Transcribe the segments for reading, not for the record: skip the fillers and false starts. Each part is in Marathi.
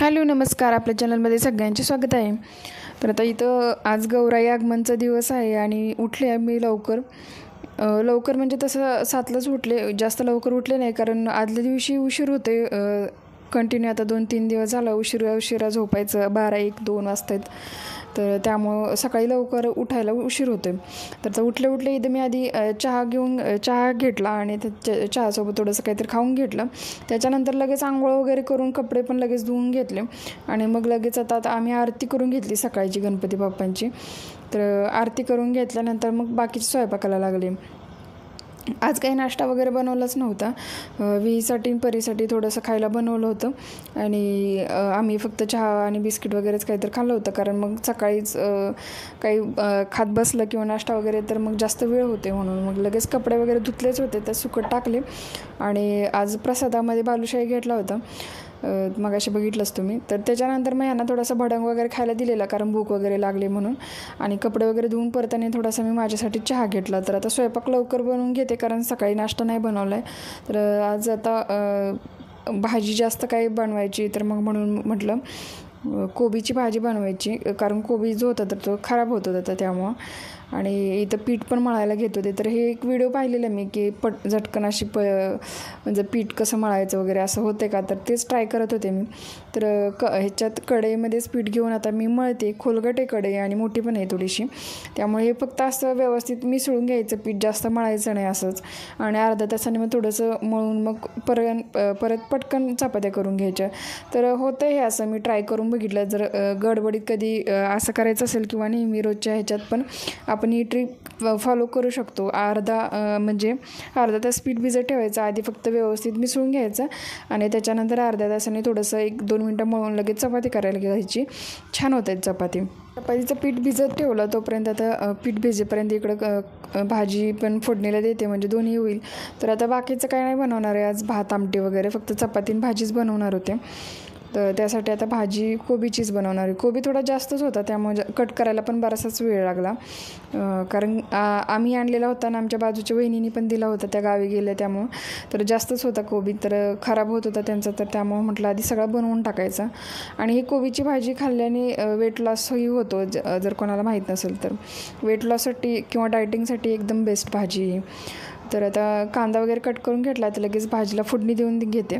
हॅलो नमस्कार. आपल्या चॅनलमध्ये सगळ्यांचे स्वागत आहे. तर आता इथं आज गौराई आगमनचा दिवस आहे आणि उठले मी लवकर. म्हणजे तसं 7लाच उठले, जास्त लवकर उठले नाही कारण आदल्या दिवशी उशीर होते. कंटिन्यू आता 2-3 दिवस झाला उशिरा झोपायचं, 12, 1, 2 वाजतात. तर त्यामुळं सकाळी लवकर उठायला उशीर होते. तर उठले इथं मी आधी चहा घेतला आणि चहासोबत थोडंसं काहीतरी खाऊन घेतलं. त्याच्यानंतर लगेच आंघोळ वगैरे करून कपडे पण लगेच धुवून घेतले आणि मग लगेच आता आम्ही आरती करून घेतली सकाळची गणपती बाप्पांची. तर आरती करून घेतल्यानंतर मग बाकीचे स्वयंपाकाला लागले. आज काही नाश्ता वगैरे बनवलाच नव्हता. विहीसाठी परीसाठी थोडंसं खायला बनवलं होतं आणि आम्ही फक्त चहा आणि बिस्किट वगैरेच काहीतरी खाल्लं होतं कारण मग सकाळीच काही खात बसलं किंवा नाश्ता वगैरे तर मग जास्त वेळ होते म्हणून मग लगेच कपडे वगैरे धुतलेच होते तर सुकट टाकले. आणि आज प्रसादामध्ये बालुशाही घेतला होता, मगाशी बघितलंच तुम्ही. तर त्याच्यानंतर मग यांना थोडासा भडंग वगैरे खायला दिलेला कारण भूक वगैरे लागली म्हणून. आणि कपडे वगैरे धुवून परताने थोडासा मी माझ्यासाठी चहा घेतला. तर आता स्वयंपाक लवकर बनवून घेते कारण सकाळी नाश्ता नाही बनवला आहे. तर आज आता भाजी जास्त काही बनवायची तर मग म्हणून म्हटलं कोबीची भाजी बनवायची कारण कोबी जो होता तर तो खराब होत होता तर त्यामुळं. आणि इथं पीठ पण मळायला घेत होते. तर हे एक व्हिडिओ पाहिलेला मी की झटकन अशी म्हणजे पीठ कसं मळायचं वगैरे असं होते का, तर तेच ट्राय करत होते मी. तर ह्याच्यात कढईमध्येच पीठ घेऊन आता मी मळते. खोलगट आहे कढई आणि मोठी पण आहे थोडीशी, त्यामुळे हे फक्त असं व्यवस्थित मिसळून घ्यायचं पीठ, जास्त मळायचं नाही असंच. आणि अर्धा तासाने मग थोडंसं मळून मग परत पटकन चपात्या करून घ्यायच्या. तर होतं हे असं मी ट्राय करून बघितलं. जर गडबडीत कधी असं करायचं असेल किंवा नेहमी रोजच्या ह्याच्यात पण आपण ही ट्रिक फॉलो करू शकतो. अर्धा तास पीठ भिजत ठेवायचं, आधी फक्त व्यवस्थित मिसळून घ्यायचं आणि त्याच्यानंतर अर्ध्या तासाने थोडंसं 1-2 मिनटं मळून लगेच चपाती करायला घ्यायची. छान होत आहेत चपातीचं पीठ भिजत ठेवलं तोपर्यंत आता पीठ भिजेपर्यंत इकडं भाजी पण फोडणीला देते म्हणजे दोन्ही होईल. तर आता बाकीचं काय नाही बनवणार आहे आज, भात आमटी वगैरे, फक्त चपाती भाजीच बनवणार होते. तर त्यासाठी आता भाजी कोबीचीच बनवणार आहे. कोबी थोडा जास्तच होता त्यामुळे कट करायला पण बराचसाच वेळ लागला कारण आम्ही आणलेला होता आणि आमच्या बाजूच्या वहिनींनी पण दिला होता, त्या गावी गेल्या त्यामुळं. तर जास्तच होता कोबी, तर खराब होत होता त्यांचा, तर त्यामुळं म्हटलं आधी सगळं बनवून टाकायचा. आणि ही कोबीची भाजी खाल्ल्याने वेट लॉसही होतो, जर कोणाला माहीत नसेल तर. वेट लॉससाठी किंवा डायटिंगसाठी एकदम बेस्ट भाजी आहे. तर आता कांदा वगैरे कट करून घेतला तर लगेच भाजीला फोडणी देऊन घेते.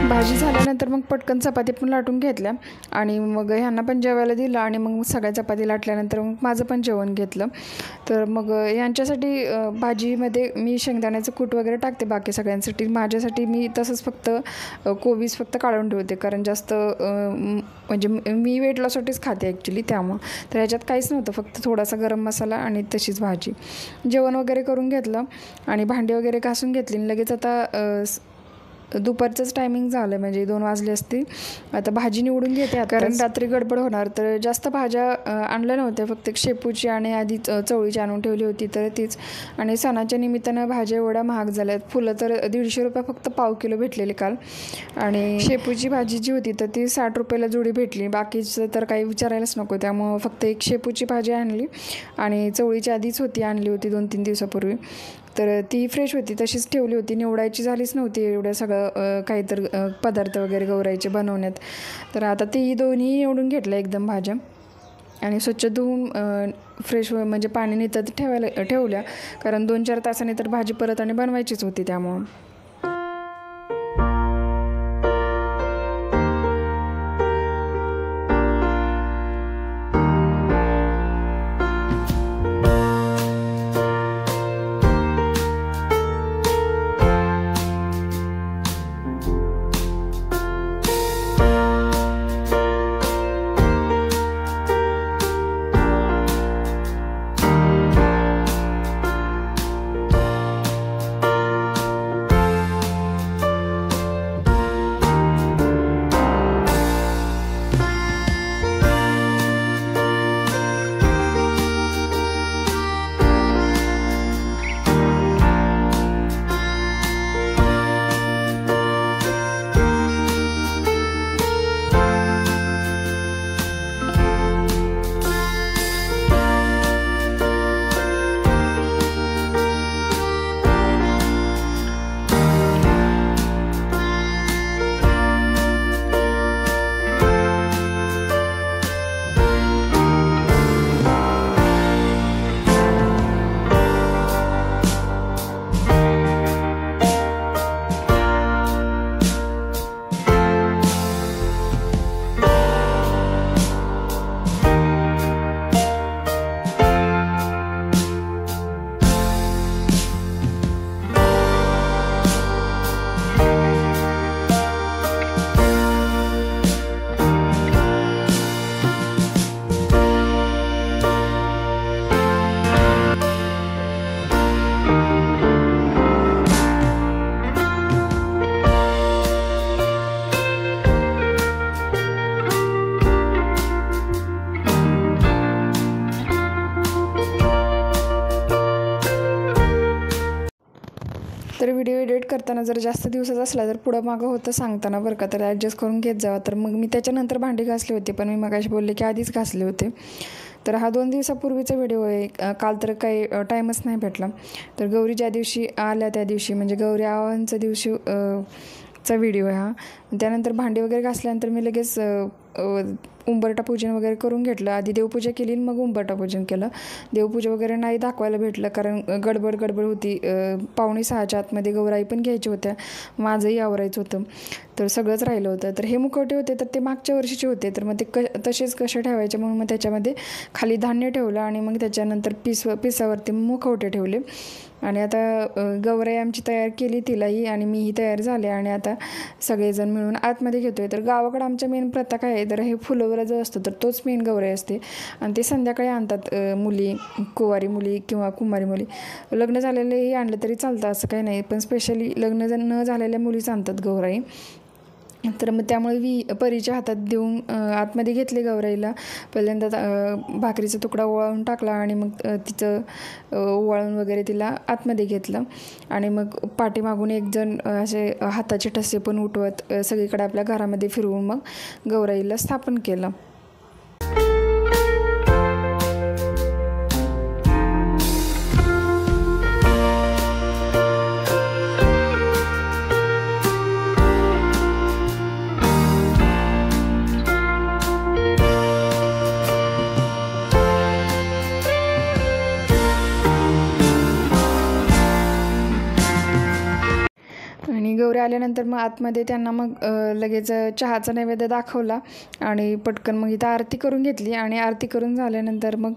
भाजी झाल्यानंतर मग पटकन चपाती पण लाटून घेतल्या आणि मग ह्यांना पण जेवायला दिलं आणि मग सगळ्या चपाती लाटल्यानंतर मग माझं पण जेवण घेतलं. तर मग यांच्यासाठी भाजीमध्ये मी शेंगदाण्याचं कूट वगैरे टाकते, बाकी सगळ्यांसाठी. माझ्यासाठी मी तसंच फक्त कोबीज फक्त काढून ठेवते कारण जास्त म्हणजे मी वेट लॉससाठीच खाते ॲक्च्युली त्यामुळं. तर ह्याच्यात काहीच नव्हतं, फक्त थोडासा गरम मसाला आणि तशीच भाजी. जेवण वगैरे करून घेतलं आणि भांडी वगैरे घासून घेतली. लगेच आता दुपारचंच टायमिंग झालं, म्हणजे 2 वाजले असतील. आता भाजी निवडून घेते आता, कारण रात्री गडबड होणार. तर जास्त भाज्या आणल्या नव्हत्या, फक्त शेपूची आणि आधी चवळीची आणून ठेवली होती तर तीच. आणि सणाच्या निमित्तानं भाज्या एवढ्या महाग झाल्यात. फुलं तर 150 रुपये फक्त पाव किलो भेटलेले काल. आणि शेपूची भाजी जी होती तर ती 60 रुपयाला जोडी भेटली. बाकीचं तर काही विचारायलाच नको. त्यामुळं फक्त एक शेपूची भाजी आणली आणि चवळीची आधीच आणली होती 2-3 दिवसापूर्वी. तर ती फ्रेश होती, तशीच ठेवली होती. निवडायची झालीच नव्हती एवढं सगळं काहीतरी पदार्थ वगैरे गौराईचे बनवण्यात. तर आता ती दोन्ही निवडून घेतल्या एकदम भाज्या आणि स्वच्छ धुवून फ्रेश म्हणजे पाणी नितळत ठेवल्या, कारण 2-4 तासांनी तर भाजी परत आणि बनवायचीच होती त्यामुळं. तर व्हिडिओ एडिट करताना जर जास्त दिवसाचा असला तर पुढं मागं होतं सांगताना बरं का, तर ॲडजस्ट करून घेत जावा. तर मग मी त्याच्यानंतर भांडी घासले होते, पण मी मगाशी बोलले की आधीच घासले होते. तर हा 2 दिवसापूर्वीचा व्हिडिओ आहे. काल तर काही टाईमच नाही भेटला. तर गौरी ज्या दिवशी आल्या त्या दिवशी, म्हणजे गौरी आवाहनच्या दिवशी चा व्हिडिओ आहे हा. त्यानंतर भांडी वगैरे घासल्यानंतर मी लगेच उंबरठा पूजन वगैरे करून घेतलं. आधी देवपूजा केली मग उंबरठा पूजन केलं. देवपूजा वगैरे नाही दाखवायला भेटलं, कारण गडबड होती. 5:45च्या आतमध्ये गौराई पण घ्यायच्या होत्या, माझंही आवरायचं होतं, तर सगळंच राहिलं होतं. तर हे मुखवटे होते तर ते मागच्या वर्षीचे होते, तर मग ते तसेच कसे ठेवायचे म्हणून मग त्याच्यामध्ये खाली धान्य ठेवलं आणि मग त्याच्यानंतर पिसावरती मुखवटे ठेवले. आणि आता गौराई आमची तयार केली तिलाही, आणि मीही तयार झाले आणि आता सगळेजण मिळून आतमध्ये घेतोय. तर गावाकडं आमच्या मेन प्रथा काय आहे, तर हे फुलोरा जो असतो तर तोच मेन गौराई असते आणि ते संध्याकाळी आणतात मुली, कुवारी मुली किंवा कुमारी मुली. लग्न झालेलेही आणलं तरी चालतं, असं काही नाही, पण स्पेशली लग्न न झालेल्या मुलीच आणतात गौराई. तर मग त्यामुळे परीच्या हातात देऊन आतमध्ये घेतले गौराईला. पहिल्यांदा भाकरीचा तुकडा ओवाळून टाकला आणि मग तिचं ओवाळून वगैरे तिला आतमध्ये घेतलं. आणि मग पाठीमागून एक जण असे हाताचे ठसे पण उठवत सगळीकडे आपल्या घरामध्ये फिरवून मग गौराईला स्थापन केलं. आणि गौरी आल्यानंतर मग आतमध्ये त्यांना मग लगेच चहाचा नैवेद्य दाखवला आणि पटकन मग इथं आरती करून घेतली. आणि आरती करून झाल्यानंतर मग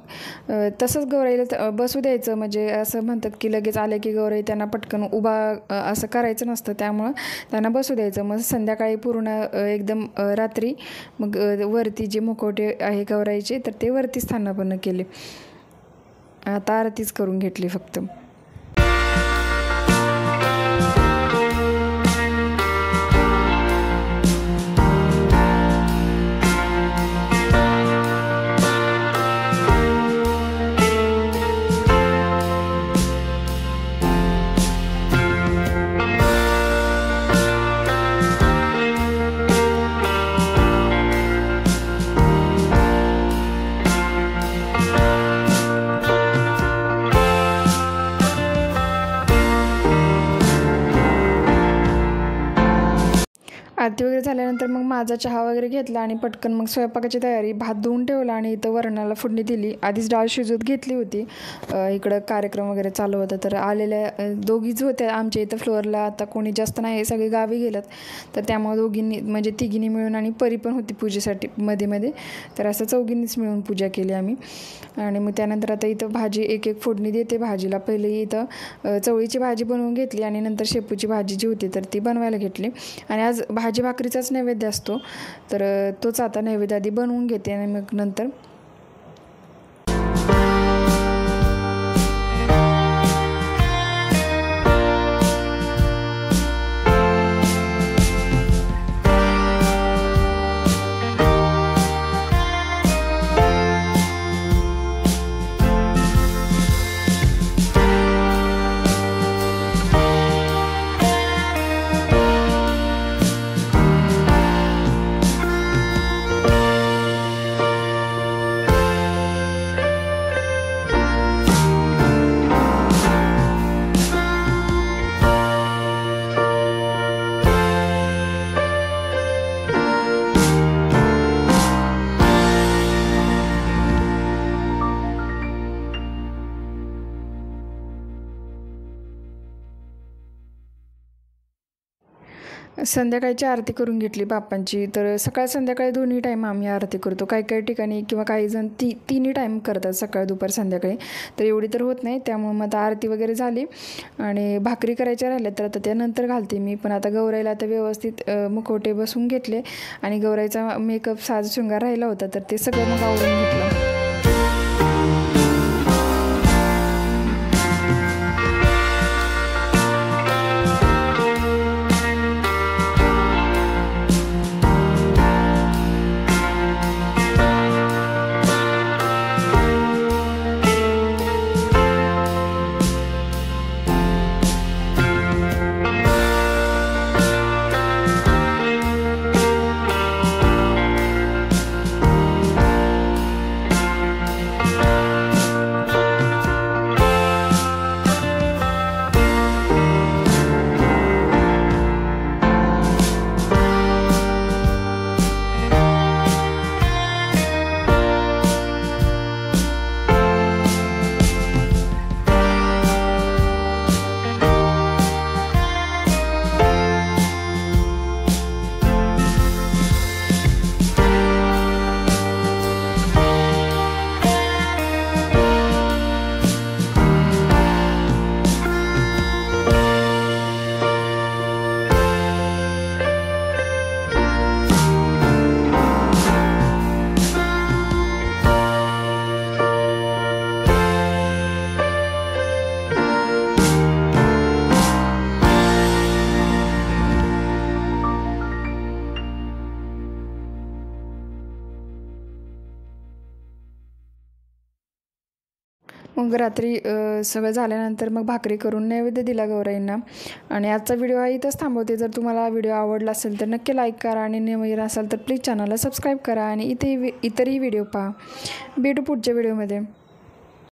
तसंच गौराईला बसू द्यायचं, म्हणजे असं म्हणतात की लगेच आले की गौराई त्यांना पटकन उभा असं करायचं नसतं, त्यामुळं त्यांना बसू द्यायचं. मग संध्याकाळी पूर्ण एकदम रात्री मग वरती जे मुखवटे आहे गौराईचे तर ते वरती स्थानापन्न केले. आता आरतीच करून घेतली फक्त. झाल्यानंतर मग माझा चहा वगैरे घेतला आणि पटकन मग स्वयंपाकाची तयारी, भात धुवून ठेवला आणि इथं वरणाला फोडणी दिली. आधीच डाळ शिजवत घेतली होती. इकडं कार्यक्रम वगैरे चालू होता तर आलेल्या दोघीच होत्या आमच्या इथं फ्लोअरला. आता कोणी जास्त नाही, सगळे गावी गेलात. तर त्यामुळे दोघींनी म्हणजे तिघींनी मिळून आणि परी पण होती पूजेसाठी मध्ये तर असं चौघींनीच मिळून पूजा केली आम्ही. आणि मग त्यानंतर आता इथं भाजी एक एक फोडणी देते भाजीला. पहिले इथं चवळीची भाजी बनवून घेतली आणि नंतर शेपूची भाजी जी होती तर ती बनवायला घेतली. आणि आज भाजी भाकरीचाच नैवेद्य असतो तर तोच आता नैवेद्य आधी बनवून घेते आणि मग नंतर संध्याकाळची आरती करून घेतली बाप्पांची. तर सकाळ संध्याकाळी दोन्ही टाईम आम्ही आरती करतो. काही ठिकाणी किंवा काही जण तिन्ही टाईम करतात, सकाळ दुपार संध्याकाळी. तर एवढी तर होत नाही, त्यामुळे मग आता आरती वगैरे झाली आणि भाकरी करायच्या राहिल्या तर आता त्यानंतर घालते मी. पण आता गौराईला आता व्यवस्थित मुखवटे बसवून घेतले आणि गौराईचा मेकअप साज शृंगार राहिला होता तर ते सगळं मग आवरून घेतलं. मग रात्री सगळं झाल्यानंतर मग भाकरी करून नैवेद्य दिला गौराईंना. आणि आजचा व्हिडिओ हा इथंच थांबवते. जर तुम्हाला व्हिडिओ आवडला असेल तर नक्की लाईक करा आणि नवीन असाल तर प्लीज चॅनलला सबस्क्राईब करा आणि इतरही व्हिडिओ पहा. भेटू पुढच्या व्हिडिओमध्ये.